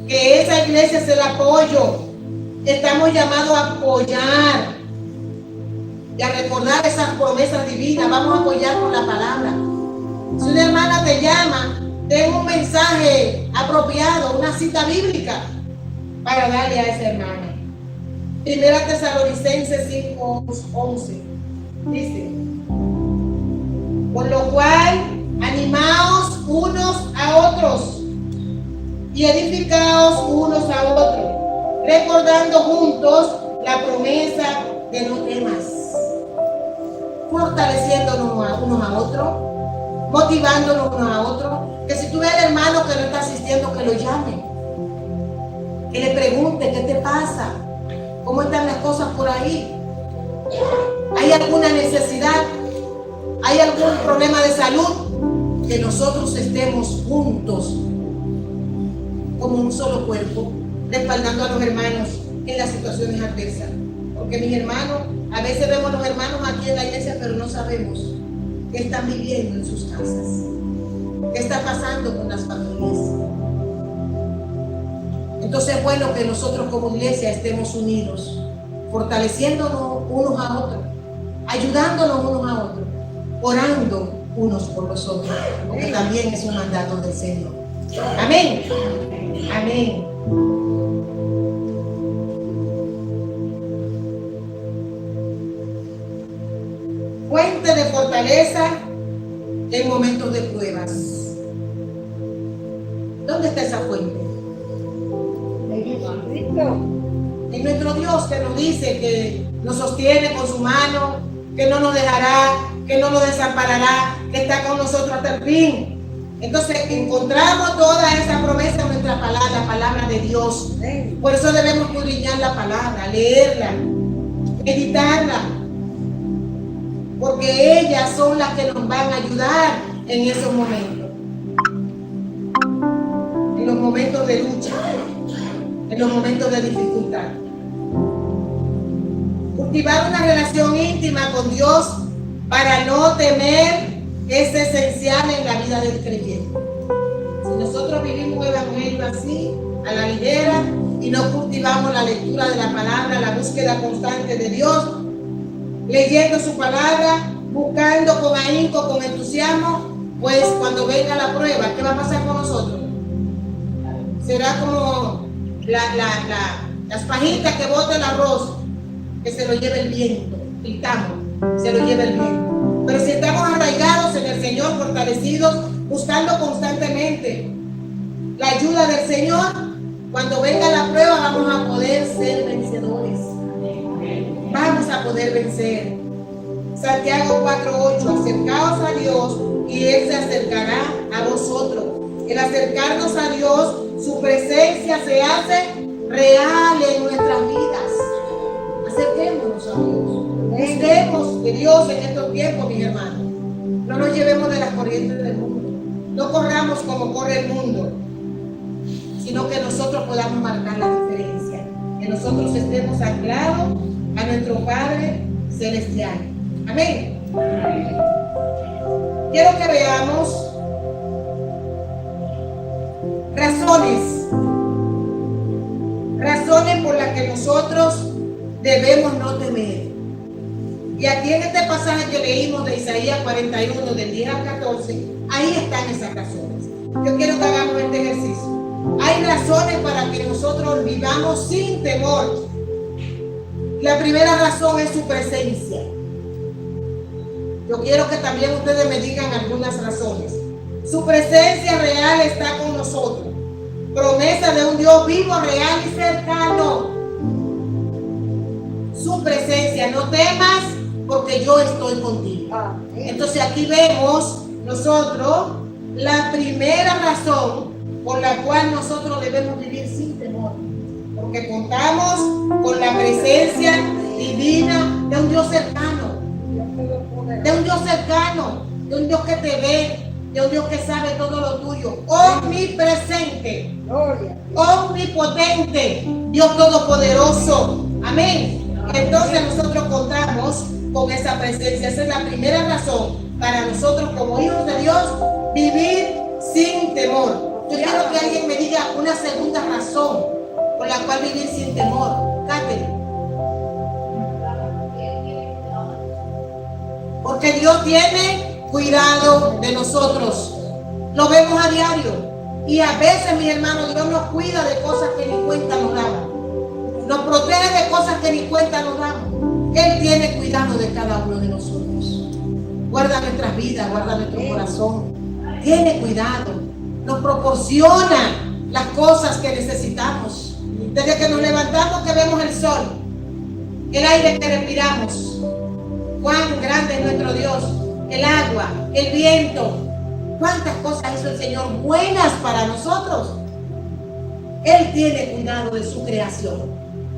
que esa iglesia es el apoyo. Estamos llamados a apoyar y a recordar esas promesas divinas. Vamos a apoyar con la palabra. Si una hermana te llama, ten un mensaje apropiado, una cita bíblica para darle a esa hermana. Primera Tesalonicenses 5:11 dice: por lo cual animaos unos a otros y edificaos unos a otros, recordando juntos la promesa de no temas, fortaleciéndonos unos a otros, motivándonos unos a otros. Que si tú ves al hermano que no está asistiendo, que lo llame, que le pregunte qué te pasa, cómo están las cosas por ahí, hay alguna necesidad, hay algún problema de salud, que nosotros estemos juntos como un solo cuerpo, respaldando a los hermanos en las situaciones adversas. Porque mis hermanos, a veces vemos a los hermanos aquí en la iglesia, pero no sabemos qué están viviendo en sus casas, qué está pasando con las familias. Entonces es bueno que nosotros como iglesia estemos unidos, fortaleciéndonos unos a otros, ayudándonos unos a otros, orando unos por los otros, porque también es un mandato del Señor. Amén. Amén. Fuente de fortaleza en momentos de pruebas. ¿Dónde está esa fuente? En nuestro Dios, que nos dice que nos sostiene con su mano, que no nos dejará, que no nos desamparará, que está con nosotros hasta el fin. Entonces encontramos toda esa promesa en nuestra palabra, la palabra de Dios. Por eso debemos escudriñar la palabra, leerla, meditarla, porque ellas son las que nos van a ayudar en esos momentos, en los momentos de lucha, en los momentos de dificultad. Cultivar una relación íntima con Dios para no temer es esencial en la vida del creyente. Si nosotros vivimos un evangelio así, a la ligera, y no cultivamos la lectura de la palabra, la búsqueda constante de Dios, leyendo su palabra, buscando con ahínco, con entusiasmo, pues cuando venga la prueba, ¿qué va a pasar con nosotros? Será como las pajitas que bota el arroz, que se lo lleve el viento, gritamos, se lo lleva el viento. Pero si estamos arraigados en el Señor, fortalecidos, buscando constantemente la ayuda del Señor, cuando venga la prueba vamos a poder ser vencedores. Vamos a poder vencer. Santiago 4:8, acercaos a Dios y Él se acercará a vosotros. El acercarnos a Dios, su presencia se hace real en nuestras vidas. Acerquémonos a Dios. Busquemos de Dios en estos tiempos, mis hermanos. No nos llevemos de las corrientes del mundo. No corramos como corre el mundo, sino que nosotros podamos marcar la diferencia. Que nosotros estemos anclados a nuestro Padre Celestial. Amén. Quiero que veamos razones por las que nosotros debemos no temer. Y aquí en este pasaje que leímos de Isaías 41, del 10 al 14, ahí están esas razones. Yo quiero que hagamos este ejercicio. Hay razones para que nosotros vivamos sin temor. La primera razón es su presencia. Yo quiero que también ustedes me digan algunas razones. Su presencia real está con nosotros. Promesa de un Dios vivo, real y cercano. Su presencia, no temas porque yo estoy contigo. Entonces aquí vemos nosotros la primera razón por la cual nosotros debemos vivir sin temor. Porque contamos con la presencia divina de un Dios cercano. De un Dios cercano, de un Dios que te ve, de un Dios que sabe todo lo tuyo, omnipresente, omnipotente, Dios todopoderoso. Amén. Entonces nosotros contamos con esa presencia. Esa es la primera razón para nosotros como hijos de Dios vivir sin temor. Yo quiero que alguien me diga una segunda razón por la cual vivir sin temor. Catherine. Porque Dios tiene cuidado de nosotros. Lo vemos a diario. Y a veces, mis hermanos, Dios nos cuida de cosas que ni cuenta nos damos. Nos protege de cosas que ni cuenta nos damos. Él tiene cuidado de cada uno de nosotros. Guarda nuestras vidas, guarda nuestro corazón. Tiene cuidado. Nos proporciona las cosas que necesitamos. Desde que nos levantamos que vemos el sol, el aire que respiramos. Cuán grande es nuestro Dios, el agua, el viento. Cuántas cosas hizo el Señor buenas para nosotros. Él tiene cuidado de su creación,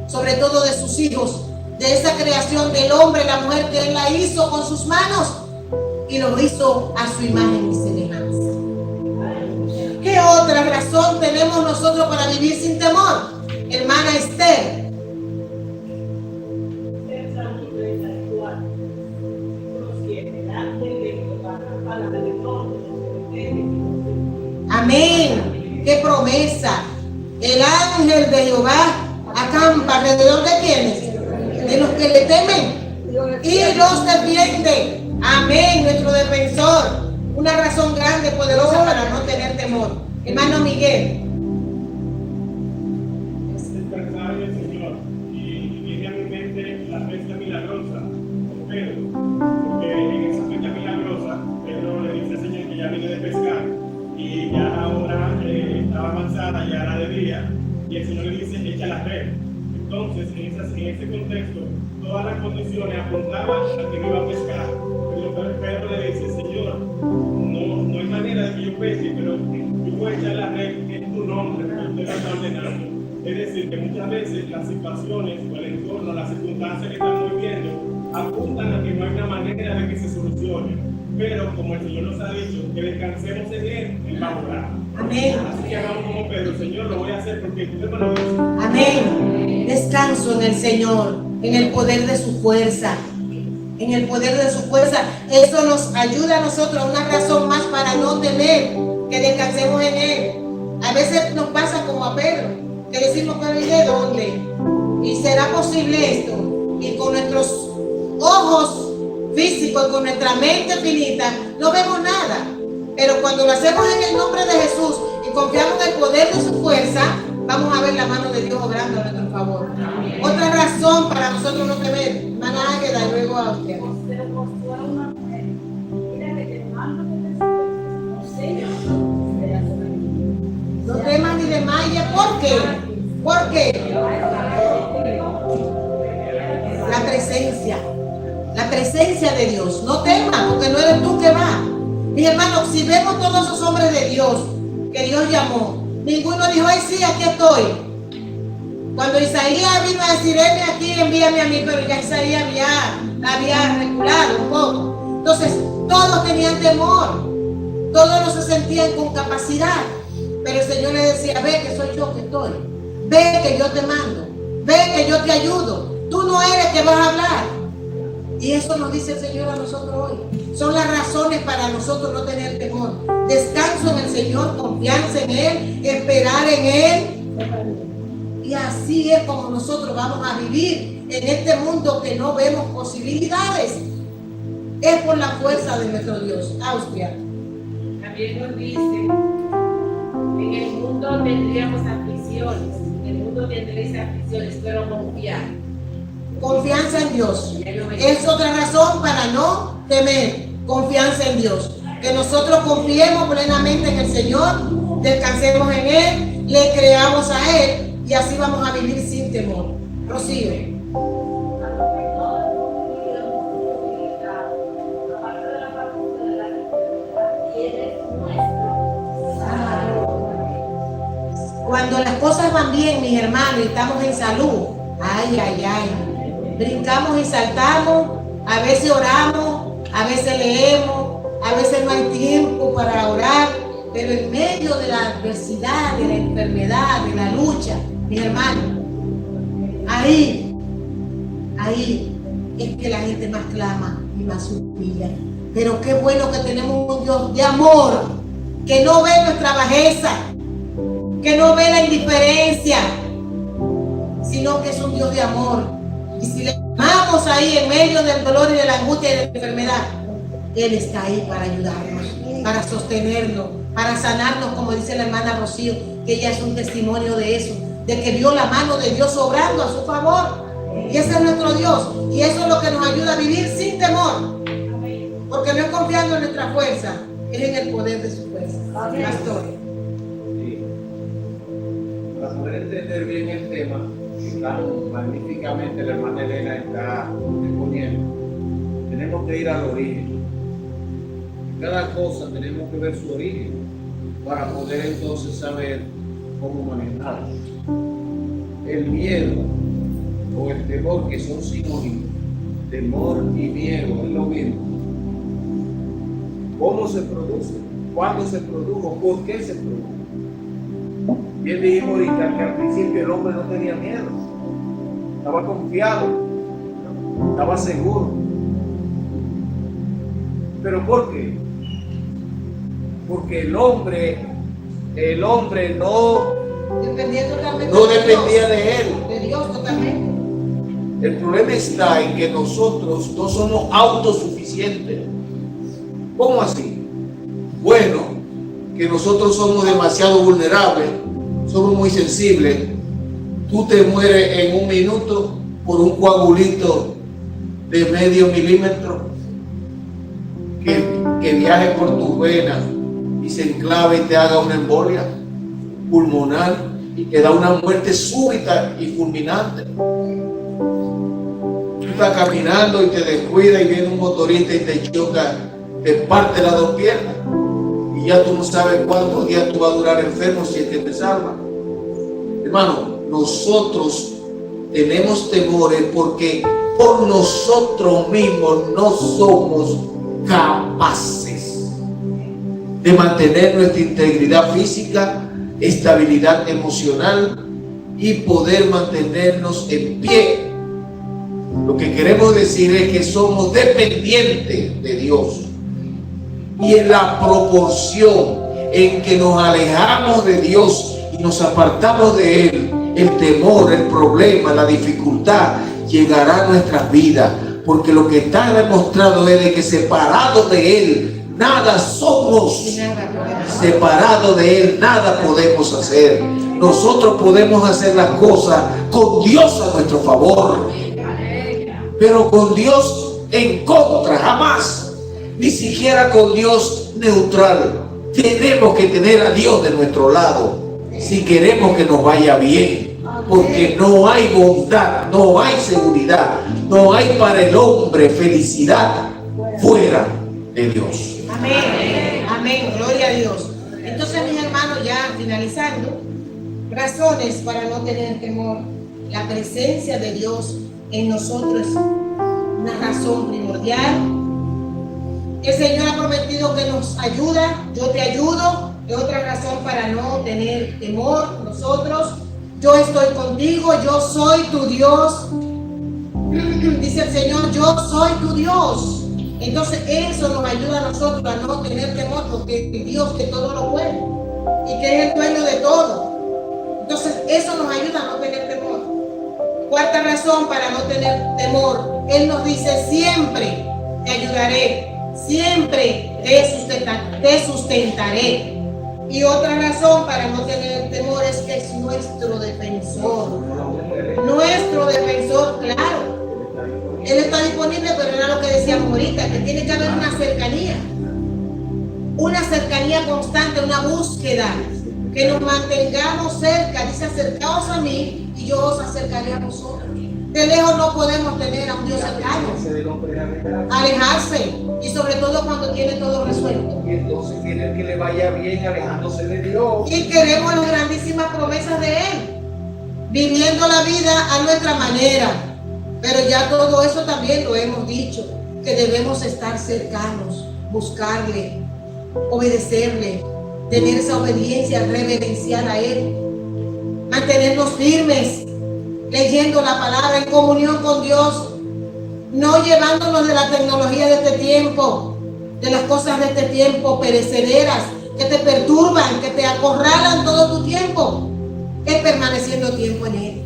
sobre todo de sus hijos, de esa creación del hombre, la mujer que Él la hizo con sus manos y lo hizo a su imagen y semejanza. ¿Qué otra razón tenemos nosotros para vivir sin temor? Hermana Esther. Amén. Qué promesa. El ángel de Jehová acampa alrededor de quienes, de los que le temen y los defiende. Amén. Nuestro defensor. Una razón grande, poderosa para no tener temor. Hermano Miguel. Es verdad el Señor. Y viene a mi mente la pesca milagrosa con Pedro. Porque en esa pesca milagrosa, Pedro le dice al Señor que ya viene de pescar. Y ya la hora estaba avanzada, ya era de día. Y el Señor le dice, echa la red. Entonces, en ese contexto, todas las condiciones apuntaban a que no iba a pescar. Pero Pedro le dice, Señor, no hay manera de que yo pesque, pero yo voy a echar la red en tu nombre, porque usted lo está ordenando. Es decir, que muchas veces las situaciones o el entorno, las circunstancias que estamos viviendo, apuntan a que no hay una manera de que se solucione. Pero como el Señor nos ha dicho, que descansemos en Él, Él va a orar. Amén. Así que hagamos como Pedro, Señor, lo voy a hacer porque usted me lo dice. Amén. Descanso en el Señor. en el poder de su fuerza. En el poder de su fuerza. Eso nos ayuda a nosotros, una razón más para no temer, que descansemos en Él. A veces nos pasa como a Pedro, que decimos, pero ¿y de dónde? ¿Y será posible esto? Y con nuestros ojos físicos y con nuestra mente finita no vemos nada. Pero cuando lo hacemos en el nombre de Jesús y confiamos en el poder de su fuerza, vamos a ver la mano de Dios obrando a nuestro favor. Otra razón para nosotros no temer, hermana Águeda, y luego a usted. Pero mostró a una mujer, mira que te mando que te No temas ni desmayes. ¿Por qué? Porque la presencia de Dios. No temas, porque no eres tú que va. Mis hermanos, si vemos todos esos hombres de Dios que Dios llamó, ninguno dijo, ay sí, aquí estoy. Cuando Isaías vino a decir, heme aquí, envíame a mí, pero ya Isaías había reculado un poco. Entonces, todos tenían temor, todos no se sentían con capacidad, pero el Señor le decía, ve que soy yo que estoy, ve que yo te mando, ve que yo te ayudo, tú no eres que vas a hablar. Y eso nos dice el Señor a nosotros hoy. Son las razones para nosotros no tener temor. Descanso en el Señor, confianza en Él, esperar en Él. Y así es como nosotros vamos a vivir en este mundo que no vemos posibilidades. Es por la fuerza de nuestro Dios. Austria. También nos dice, en el mundo tendríamos aflicciones, en el mundo tendréis aflicciones, pero confiar. Confianza en Dios. Es otra razón para no temer. Confianza en Dios. Que nosotros confiemos plenamente en el Señor, descansemos en Él, le creamos a Él y así vamos a vivir sin temor. Rocío. Cuando las cosas van bien, mis hermanos, y estamos en salud, ay, ay, ay, brincamos y saltamos, a veces oramos, a veces leemos, a veces no hay tiempo para orar, pero en medio de la adversidad, de la enfermedad, de la lucha, mis hermanos, ahí es que la gente más clama y más suplia. Pero qué bueno que tenemos un Dios de amor, que no ve nuestra bajeza, que no ve la indiferencia, sino que es un Dios de amor. Y si le amamos ahí en medio del dolor y de la angustia y de la enfermedad, Él está ahí para ayudarnos, para sostenernos, para sanarnos, como dice la hermana Rocío, que ella es un testimonio de eso, de que vio la mano de Dios obrando a su favor. Y ese es nuestro Dios, y eso es lo que nos ayuda a vivir sin temor, porque no es confiando en nuestra fuerza, es en el poder de su fuerza. Pastor. Sí. Para poder entender bien el tema, que tan magníficamente la hermana Elena está exponiendo, tenemos que ir al origen. Cada cosa tenemos que ver su origen para poder entonces saber cómo manejarlo. El miedo o el temor, que son sinónimos, temor y miedo es lo mismo. ¿Cómo se produce? ¿Cuándo se produjo? ¿Por qué se produjo? Bien dijimos ahorita que al principio el hombre no tenía miedo, estaba confiado, estaba seguro. ¿Pero por qué? Porque el hombre no dependía de él. De Dios totalmente. El problema está en que nosotros no somos autosuficientes. ¿Cómo así? Bueno, que nosotros somos demasiado vulnerables, somos muy sensibles. Tú te mueres en un minuto por un coagulito de medio milímetro que viaje por tus venas y se enclave y te haga una embolia pulmonar y te da una muerte súbita y fulminante. Tú estás caminando y te descuidas y viene un motorista y te choca, te parte las dos piernas y ya tú no sabes cuántos días tú vas a durar enfermo si es que te salva. Hermano, nosotros tenemos temores porque por nosotros mismos no somos capaces de mantener nuestra integridad física, estabilidad emocional y poder mantenernos en pie Lo que queremos decir es que somos dependientes de Dios. Y en la proporción en que nos alejamos de Dios y nos apartamos de Él, el temor, el problema, la dificultad llegará a nuestras vidas. Porque lo que está demostrado es de que separados de Él, nada somos. Separado de Él, nada podemos hacer. Nosotros podemos hacer las cosas con Dios a nuestro favor, pero con Dios en contra, jamás. Ni siquiera con Dios neutral. Tenemos que tener a Dios de nuestro lado si queremos que nos vaya bien, porque no hay bondad, no hay seguridad, no hay para el hombre felicidad fuera de Dios. Amén, amén, gloria a Dios. Entonces, mis hermanos, ya finalizando, razones para no tener temor. La presencia de Dios en nosotros es una razón primordial. El Señor ha prometido que nos ayuda, yo te ayudo, es otra razón para no tener temor. Nosotros, yo estoy contigo, yo soy tu Dios. Dice el Señor, yo soy tu Dios. Entonces eso nos ayuda a nosotros a no tener temor, porque es Dios que todo lo puede y que es el dueño de todo. Entonces eso nos ayuda a no tener temor. Cuarta razón para no tener temor, Él nos dice: siempre te ayudaré, siempre te sustentaré. Y otra razón para no tener temor es que es nuestro defensor. Nuestro defensor, claro. Él está disponible, pero era lo que decíamos ahorita, que tiene que haber una cercanía constante, una búsqueda, que nos mantengamos cerca. Dice: acercaos a mí y yo os acercaré a vosotros. De lejos no podemos tener a un Dios cercano. Alejarse, y sobre todo cuando tiene todo resuelto. Y entonces quiere que le vaya bien alejándose de Dios. Y queremos las grandísimas promesas de Él, viviendo la vida a nuestra manera. Pero ya todo eso también lo hemos dicho, que debemos estar cercanos, buscarle, obedecerle, tener esa obediencia reverencial a Él, mantenernos firmes, leyendo la palabra en comunión con Dios, no llevándonos de la tecnología de este tiempo, de las cosas de este tiempo perecederas, que te perturban, que te acorralan todo tu tiempo. Es permaneciendo tiempo en Él,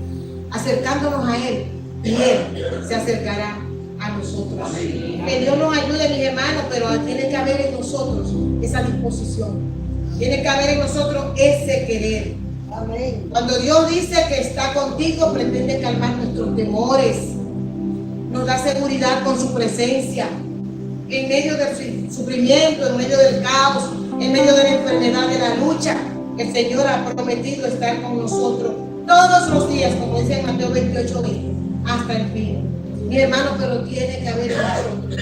acercándonos a Él, y Él se acercará a nosotros. Que Dios nos ayude, mis hermanos, pero tiene que haber en nosotros esa disposición, tiene que haber en nosotros ese querer. Amén. Cuando Dios dice que está contigo, pretende calmar nuestros temores, nos da seguridad con su presencia, en medio del sufrimiento, en medio del caos, en medio de la enfermedad, de la lucha. El Señor ha prometido estar con nosotros todos los días, como dice en Mateo 28:20, hasta el fin. Mi hermano, pero tiene que haber en nosotros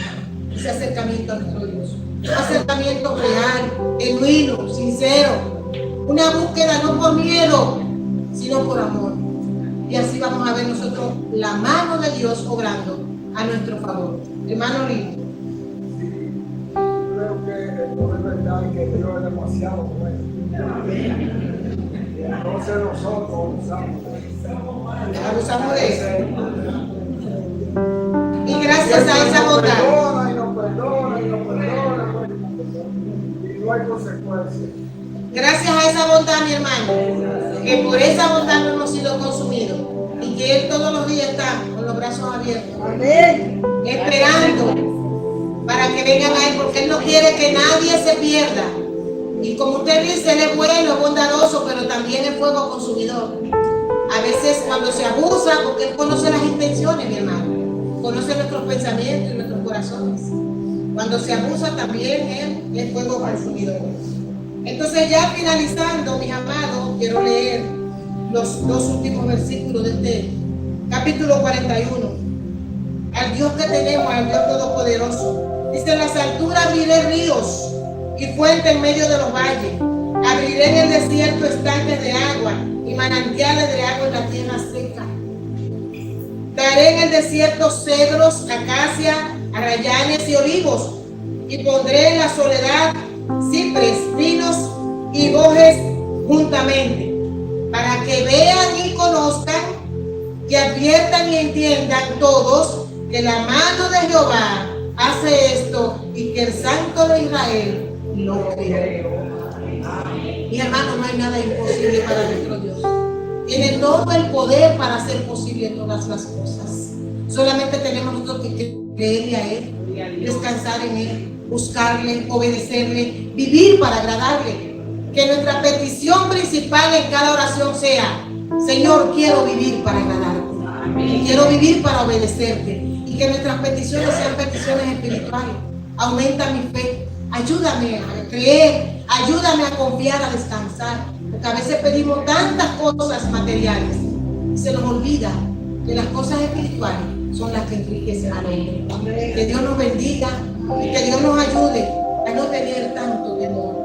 ese acercamiento a nuestro Dios, un acercamiento real, genuino, sincero. Una búsqueda no por miedo, sino por amor. Y así vamos a ver nosotros la mano de Dios obrando a nuestro favor. Hermano lindo. Creo que esto es verdad y que Dios es demasiado bueno. Entonces nosotros abusamos de eso. Y gracias a esa bondad. Y nos perdona. Y no hay consecuencias. Gracias a esa bondad, mi hermano, que por esa bondad no hemos sido consumidos y que Él todos los días está con los brazos abiertos, esperando para que vengan a Él, porque Él no quiere que nadie se pierda. Y como usted dice, Él es bueno, bondadoso, pero también es fuego consumidor. A veces cuando se abusa, porque Él conoce las intenciones, mi hermano, conoce nuestros pensamientos y nuestros corazones. Cuando se abusa también Él es fuego consumidor. Entonces, ya finalizando, mis amados, quiero leer los dos últimos versículos de este capítulo 41. Al Dios que tenemos, al Dios Todopoderoso. Dice: en las alturas abriré ríos y fuentes en medio de los valles. Abriré en el desierto estanques de agua y manantiales de agua en la tierra seca. Daré en el desierto cedros, acacias, arrayanes y olivos. Y pondré en la soledad cipres, pinos y bojes juntamente, para que vean y conozcan que adviertan y entiendan todos que la mano de Jehová hace esto y que el Santo de Israel lo creó. Mi hermano, no hay nada imposible para nuestro Dios. Tiene todo el poder para hacer posible todas las cosas. Solamente tenemos nosotros que creerle a Él, descansar en Él, buscarle, obedecerle, vivir para agradarle. Que nuestra petición principal en cada oración sea: Señor, quiero vivir para agradarte. Quiero vivir para obedecerte. Y que nuestras peticiones sean peticiones espirituales. Aumenta mi fe. Ayúdame a creer. Ayúdame a confiar, a descansar. Porque a veces pedimos tantas cosas materiales y se nos olvida que las cosas espirituales son las que enriquecen al hombre. Que Dios nos bendiga y que Dios nos ayude a no tener tanto temor.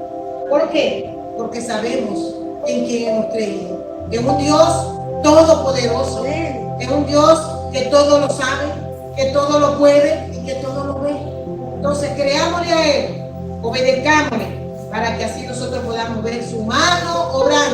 ¿Por qué? Porque sabemos en quién hemos creído. Es un Dios todopoderoso. Es un Dios que todo lo sabe, que todo lo puede y que todo lo ve. Entonces creámosle a Él, obedezcámosle, para que así nosotros podamos ver su mano obrando